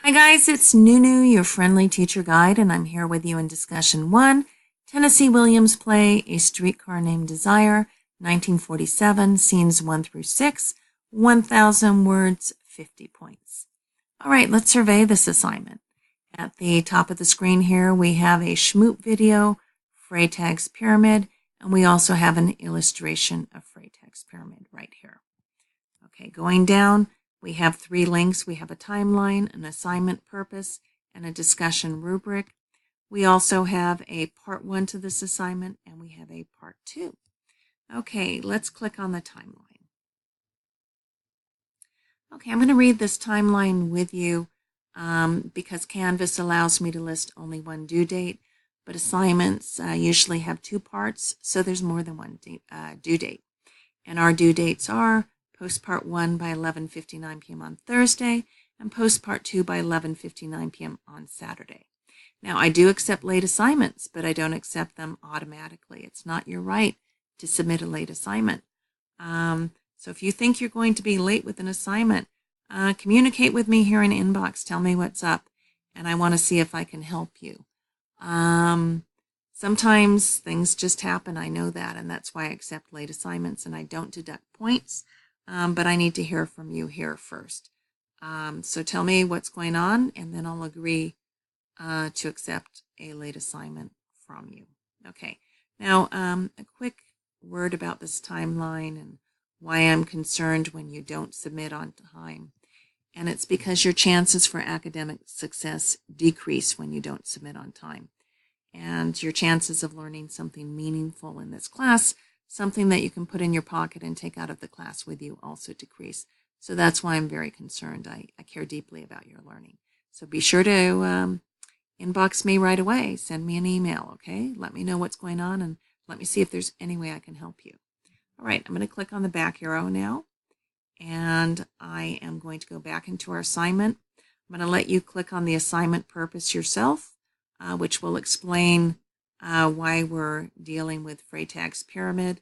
Hi guys, it's Nunu, your friendly teacher guide, and I'm here with you in discussion 1, Tennessee Williams play A Streetcar Named Desire, 1947, scenes 1 through 6, 1,000 words, 50 points. All right, let's survey this assignment. At the top of the screen here, we have a Schmoop video, Freytag's Pyramid, and we also have an illustration of Freytag's Pyramid right here. Okay, going down, we have 3 links. We have a timeline, an assignment purpose, and a discussion rubric. We also have a part 1 to this assignment, and we have a part 2. Okay, let's click on the timeline. Okay, I'm going to read this timeline with you because Canvas allows me to list only one due date, but assignments usually have 2 parts, so there's more than one due date. And our due dates are post part 1 by 11:59 p.m. on Thursday, and post part 2 by 11:59 p.m. on Saturday. Now, I do accept late assignments, but I don't accept them automatically. It's not your right to submit a late assignment. So if you think you're going to be late with an assignment, communicate with me here in inbox. Tell me what's up, and I want to see if I can help you. Sometimes things just happen. I know that, and that's why I accept late assignments, and I don't deduct points. But I need to hear from you here first. So tell me what's going on, and then I'll agree to accept a late assignment from you. Okay, now a quick word about this timeline and why I'm concerned when you don't submit on time. And it's because your chances for academic success decrease when you don't submit on time. And your chances of learning something meaningful in this class, something that you can put in your pocket and take out of the class with you, also decrease. So that's why I'm very concerned. I care deeply about your learning. So be sure to inbox me right away. Send me an email, okay? Let me know what's going on and let me see if there's any way I can help you. All right, I'm going to click on the back arrow now, and I am going to go back into our assignment. I'm going to let you click on the assignment purpose yourself, which will explain why we're dealing with Freytag's Pyramid.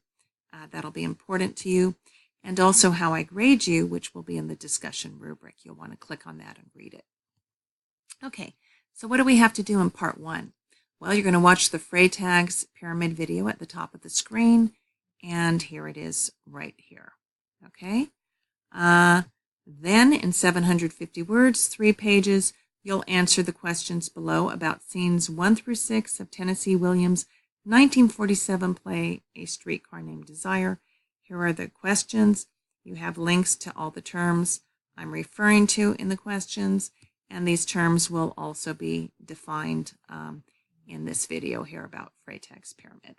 That'll be important to you. And also how I grade you, which will be in the discussion rubric. You'll want to click on that and read it. Okay, so what do we have to do in part 1? Well, you're going to watch the Freytag's Pyramid video at the top of the screen, and here it is right here. Okay, then in 750 words, 3 pages, you'll answer the questions below about scenes 1 through 6 of Tennessee Williams' 1947 play, A Streetcar Named Desire. Here are the questions. You have links to all the terms I'm referring to in the questions, and these terms will also be defined in this video here about Freytag's Pyramid.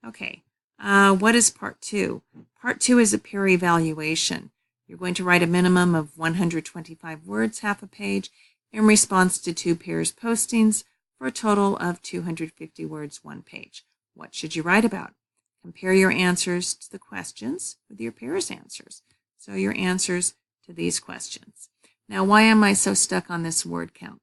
Okay, what is part 2? Part 2 is a peer evaluation. You're going to write a minimum of 125 words, half a page, in response to 2 peers' postings for a total of 250 words, 1 page. What should you write about? Compare your answers to the questions with your peers' answers. So your answers to these questions. Now, why am I so stuck on this word count?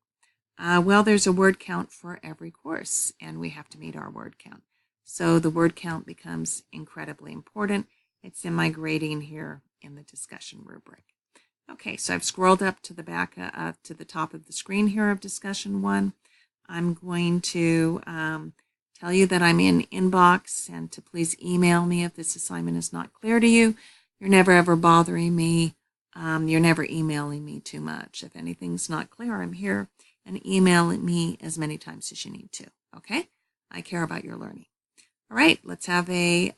Well, there's a word count for every course, and we have to meet our word count. So the word count becomes incredibly important. It's in my grading here in the discussion rubric. Okay, so I've scrolled up to the back, to the top of the screen here of discussion 1. I'm going to tell you that I'm in inbox and to please email me if this assignment is not clear to you. You're never ever bothering me. You're never emailing me too much. If anything's not clear, I'm here, and email me as many times as you need to. Okay? I care about your learning. All right, let's have a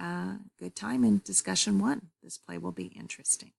good time in discussion 1. This play will be interesting.